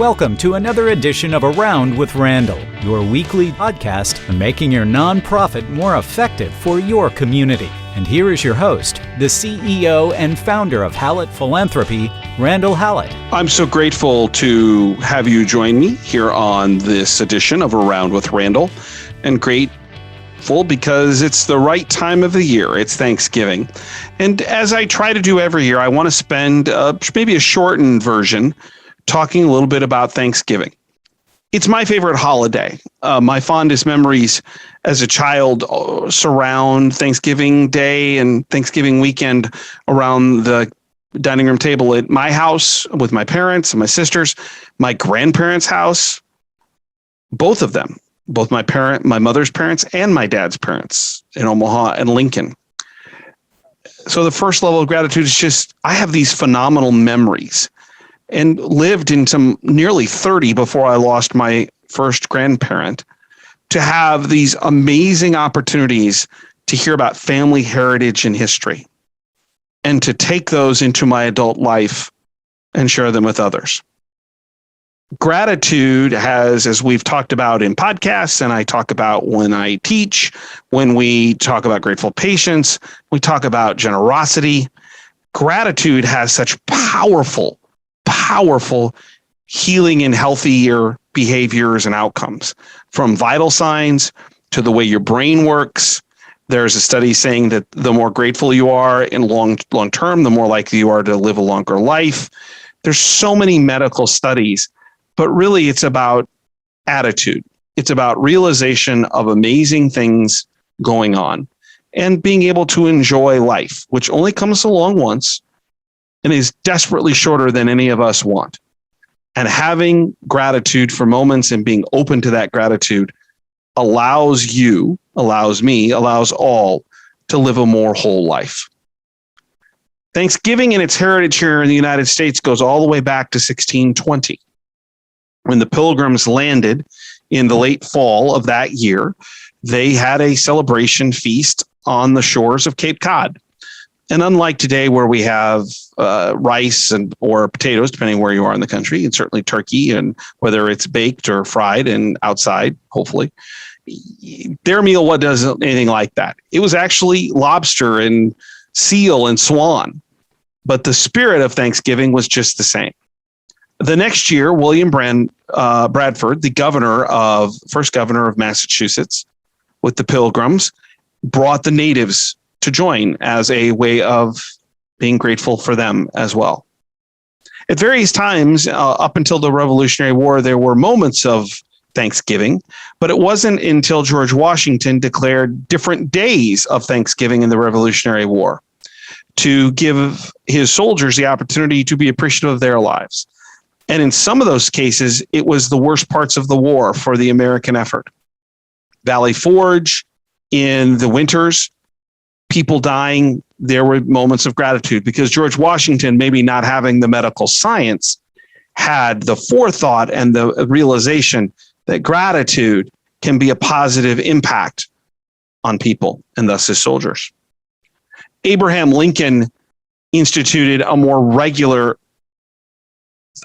Welcome to another edition of Around with Randall, your weekly podcast on making your nonprofit more effective for your community. And here is your host, the CEO and founder of Hallett Philanthropy, Randall Hallett. I'm so grateful to have you join me here on this edition of Around with Randall, and grateful because it's the right time of the year. It's Thanksgiving. And as I try to do every year, I want to spend maybe a shortened version talking a little bit about Thanksgiving. It's my favorite holiday. My fondest memories as a child surround Thanksgiving Day and Thanksgiving weekend around the dining room table at my house with my parents and my sisters, my grandparents' house, both of them, both my mother's parents and my dad's parents in Omaha and Lincoln. So the first level of gratitude is just, I have these phenomenal memories and lived in some nearly 30 before I lost my first grandparent, to have these amazing opportunities to hear about family heritage and history, and to take those into my adult life and share them with others. Gratitude has, as we've talked about in podcasts, and I talk about when I teach, when we talk about grateful patience, we talk about generosity. Gratitude has such powerful healing and healthier behaviors and outcomes, from vital signs to the way your brain works. There's a study saying that the more grateful you are in long term, the more likely you are to live a longer life. There's so many medical studies, but really it's about attitude. It's about realization of amazing things going on and being able to enjoy life, which only comes along once and is desperately shorter than any of us want. And having gratitude for moments and being open to that gratitude allows you, allows me, allows all to live a more whole life. Thanksgiving and its heritage here in the United States goes all the way back to 1620. When the Pilgrims landed in the late fall of that year, they had a celebration feast on the shores of Cape Cod. And unlike today, where we have rice or potatoes, depending where you are in the country, and certainly turkey, and whether it's baked or fried and outside, hopefully, their meal wasn't anything like that. It was actually lobster and seal and swan, but the spirit of Thanksgiving was just the same. The next year, William Bradford, the first governor of Massachusetts, with the Pilgrims, brought the natives to join as a way of being grateful for them as well. At various times, up until the Revolutionary War, there were moments of Thanksgiving, but it wasn't until George Washington declared different days of Thanksgiving in the Revolutionary War to give his soldiers the opportunity to be appreciative of their lives. And in some of those cases, it was the worst parts of the war for the American effort. Valley Forge, in the winters, people dying, there were moments of gratitude because George Washington, maybe not having the medical science, had the forethought and the realization that gratitude can be a positive impact on people and thus his soldiers. Abraham Lincoln instituted a more regular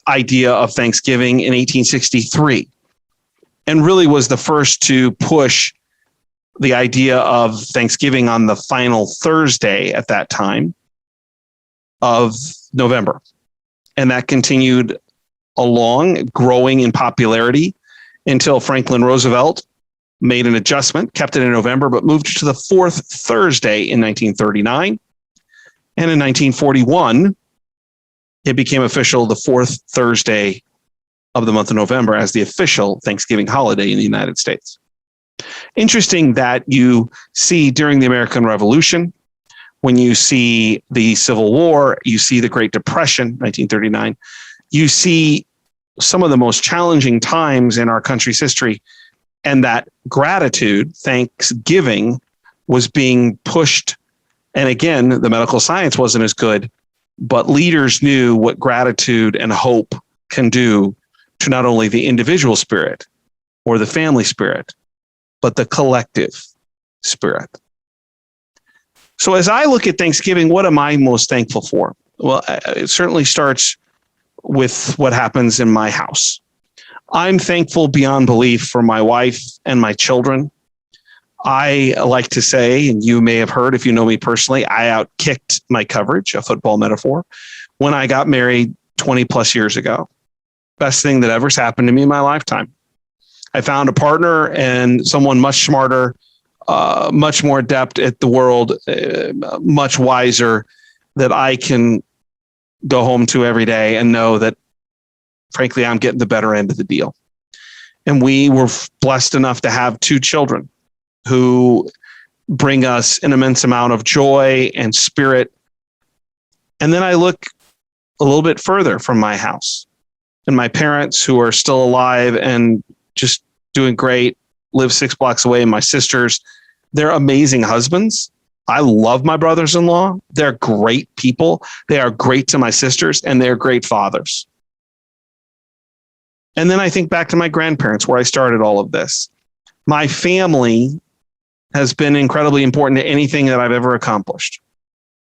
idea of Thanksgiving in 1863 and really was the first to push the idea of Thanksgiving on the final Thursday at that time of November. And that continued along, growing in popularity until Franklin Roosevelt made an adjustment, kept it in November, but moved to the fourth Thursday in 1939. And in 1941, it became official the fourth Thursday of the month of November as the official Thanksgiving holiday in the United States. Interesting that you see during the American Revolution, when you see the Civil War, you see the Great Depression, 1939, you see some of the most challenging times in our country's history, and that gratitude, Thanksgiving, was being pushed. And again, the medical science wasn't as good, but leaders knew what gratitude and hope can do to not only the individual spirit or the family spirit, but the collective spirit. So as I look at Thanksgiving, what am I most thankful for? Well, it certainly starts with what happens in my house. I'm thankful beyond belief for my wife and my children. I like to say, and you may have heard if you know me personally, I outkicked my coverage, a football metaphor, when I got married 20 plus years ago. Best thing that ever's happened to me in my lifetime. I found a partner and someone much smarter, much more adept at the world, much wiser, that I can go home to every day and know that, frankly, I'm getting the better end of the deal. And we were blessed enough to have 2 children who bring us an immense amount of joy and spirit. And then I look a little bit further from my house and my parents who are still alive and just doing great, live 6 blocks away. My sisters, they're amazing husbands. I love my brothers-in-law. They're great people. They are great to my sisters, and they're great fathers. And then I think back to my grandparents, where I started all of this. My family has been incredibly important to anything that I've ever accomplished.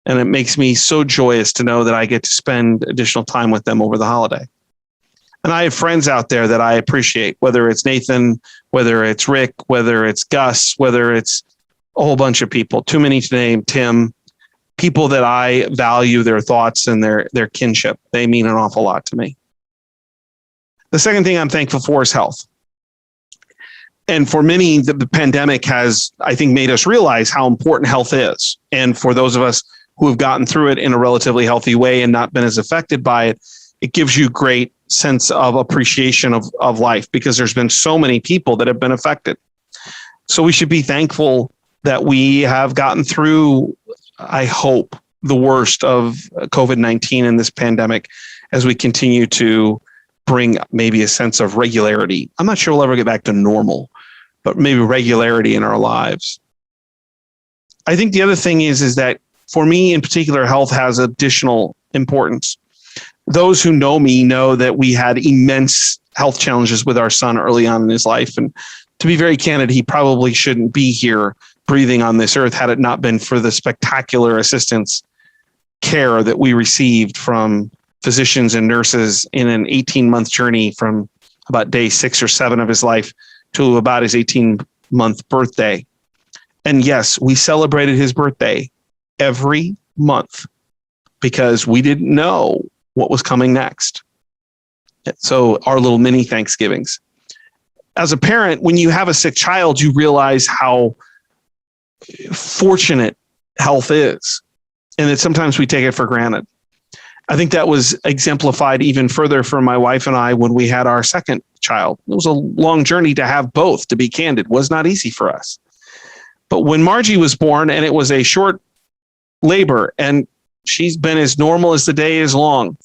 And it makes me so joyous to know that I get to spend additional time with them over the holiday. And I have friends out there that I appreciate, whether it's Nathan, whether it's Rick, whether it's Gus, whether it's a whole bunch of people, too many to name, Tim, people that I value their thoughts and their kinship. They mean an awful lot to me. The second thing I'm thankful for is health. And for many, the pandemic has, I think, made us realize how important health is. And for those of us who have gotten through it in a relatively healthy way and not been as affected by it, it gives you great sense of appreciation of life, because there's been so many people that have been affected. So we should be thankful that we have gotten through, I hope, the worst of COVID-19 and this pandemic as we continue to bring maybe a sense of regularity. I'm not sure we'll ever get back to normal, but maybe regularity in our lives. I think the other thing is that for me in particular, health has additional importance. Those who know me know that we had immense health challenges with our son early on in his life. And to be very candid, he probably shouldn't be here breathing on this earth had it not been for the spectacular assistance care that we received from physicians and nurses in an 18-month journey from about day 6 or 7 of his life to about his 18-month birthday. And yes, we celebrated his birthday every month because we didn't know what was coming next. So our little mini Thanksgivings. As a parent, when you have a sick child, you realize how fortunate health is, and that sometimes we take it for granted. I think that was exemplified even further for my wife and I when we had our second child. It was a long journey to have both, to be candid. It was not easy for us. But when Margie was born, and it was a short labor, and she's been as normal as the day is long,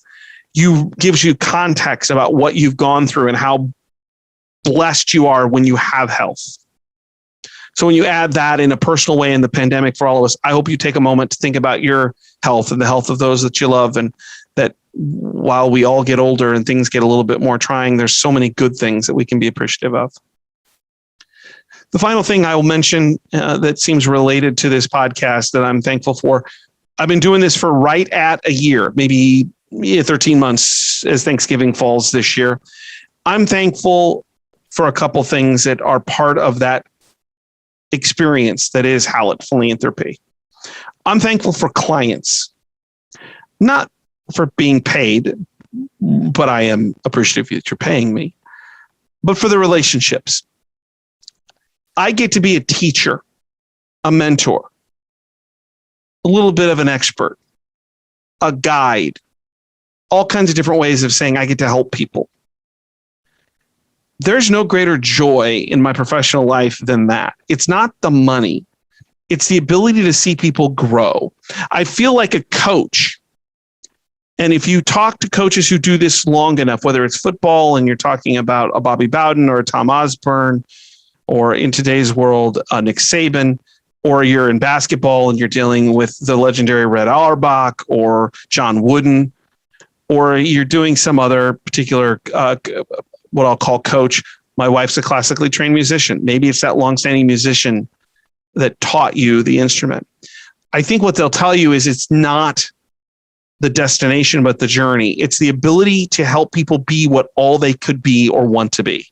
gives you context about what you've gone through and how blessed you are when you have health. So when you add that in a personal way in the pandemic for all of us, I hope you take a moment to think about your health and the health of those that you love, and that while we all get older and things get a little bit more trying, there's so many good things that we can be appreciative of. The final thing I will mention that seems related to this podcast that I'm thankful for, I've been doing this for right at a year, maybe 13 months as Thanksgiving falls this year. I'm thankful for a couple things that are part of that experience that is Hallett Philanthropy. I'm thankful for clients, not for being paid, but I am appreciative that you're paying me, but for the relationships. I get to be a teacher, a mentor, a little bit of an expert, a guide, all kinds of different ways of saying I get to help people. There's no greater joy in my professional life than that. It's not the money. It's the ability to see people grow. I feel like a coach. And if you talk to coaches who do this long enough, whether it's football and you're talking about a Bobby Bowden or a Tom Osborne, or in today's world, Nick Saban, or you're in basketball and you're dealing with the legendary Red Auerbach or John Wooden, or you're doing some other particular what I'll call coach. My wife's a classically trained musician. Maybe it's that longstanding musician that taught you the instrument. I think what they'll tell you is it's not the destination, but the journey. It's the ability to help people be what all they could be or want to be.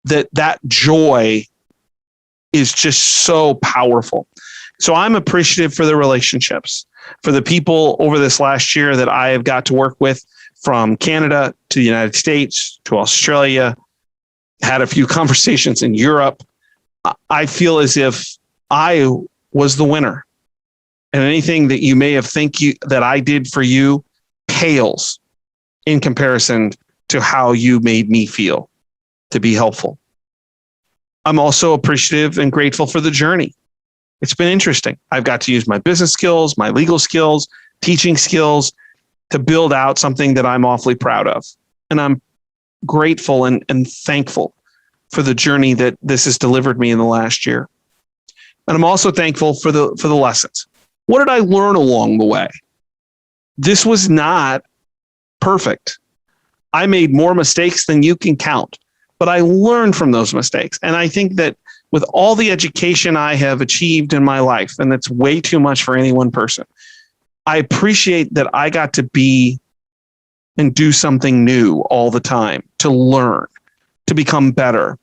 That joy is just so powerful. So I'm appreciative for the relationships, for the people over this last year that I have got to work with, from Canada to the United States to Australia, had a few conversations in Europe. I feel as if I was the winner. And anything that you may have that I did for you pales in comparison to how you made me feel to be helpful. I'm also appreciative and grateful for the journey. It's been interesting. I've got to use my business skills, my legal skills, teaching skills to build out something that I'm awfully proud of. And I'm grateful and thankful for the journey that this has delivered me in the last year. And I'm also thankful for the lessons. What did I learn along the way? This was not perfect. I made more mistakes than you can count, but I learned from those mistakes. And I think that with all the education I have achieved in my life, and that's way too much for any one person, I appreciate that I got to be and do something new all the time, to learn, to become better,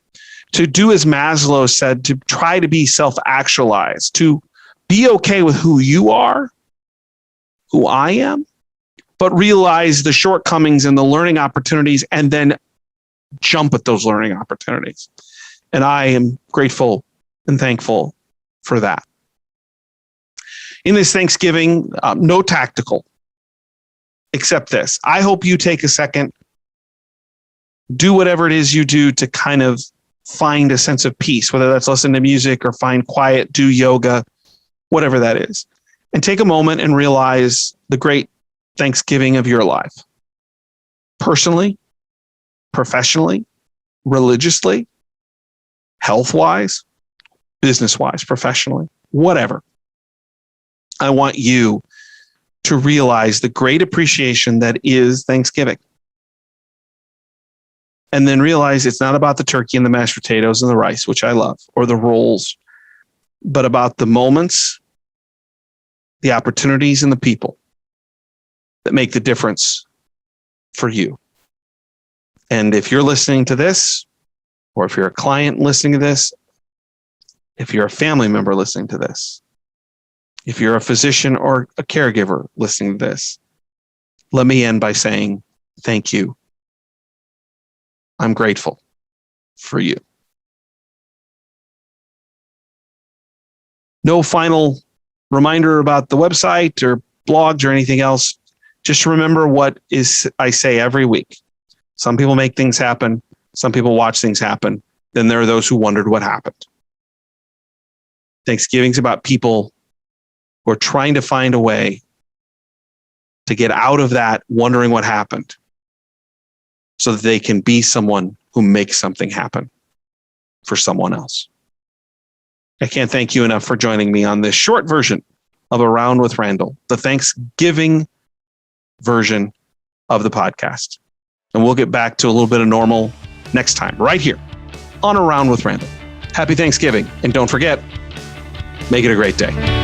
to do as Maslow said, to try to be self-actualized, to be okay with who you are, who I am, but realize the shortcomings and the learning opportunities and then jump at those learning opportunities. And I am grateful and thankful for that. In this Thanksgiving, no tactical, except this. I hope you take a second, do whatever it is you do to kind of find a sense of peace, whether that's listen to music or find quiet, do yoga, whatever that is. And take a moment and realize the great Thanksgiving of your life. Personally, professionally, religiously, health-wise, business-wise, professionally, whatever. I want you to realize the great appreciation that is Thanksgiving. And then realize it's not about the turkey and the mashed potatoes and the rice, which I love, or the rolls, but about the moments, the opportunities, and the people that make the difference for you. And if you're listening to this, or if you're a client listening to this, if you're a family member listening to this, if you're a physician or a caregiver listening to this, let me end by saying thank you. I'm grateful for you. No final reminder about the website or blogs or anything else. Just remember what I say every week. Some people make things happen. Some people watch things happen. Then there are those who wondered what happened. Thanksgiving's about people who are trying to find a way to get out of that wondering what happened so that they can be someone who makes something happen for someone else. I can't thank you enough for joining me on this short version of Around with Randall, the Thanksgiving version of the podcast. And we'll get back to a little bit of normal next time, right here on Around with Randall. Happy Thanksgiving. And don't forget, make it a great day.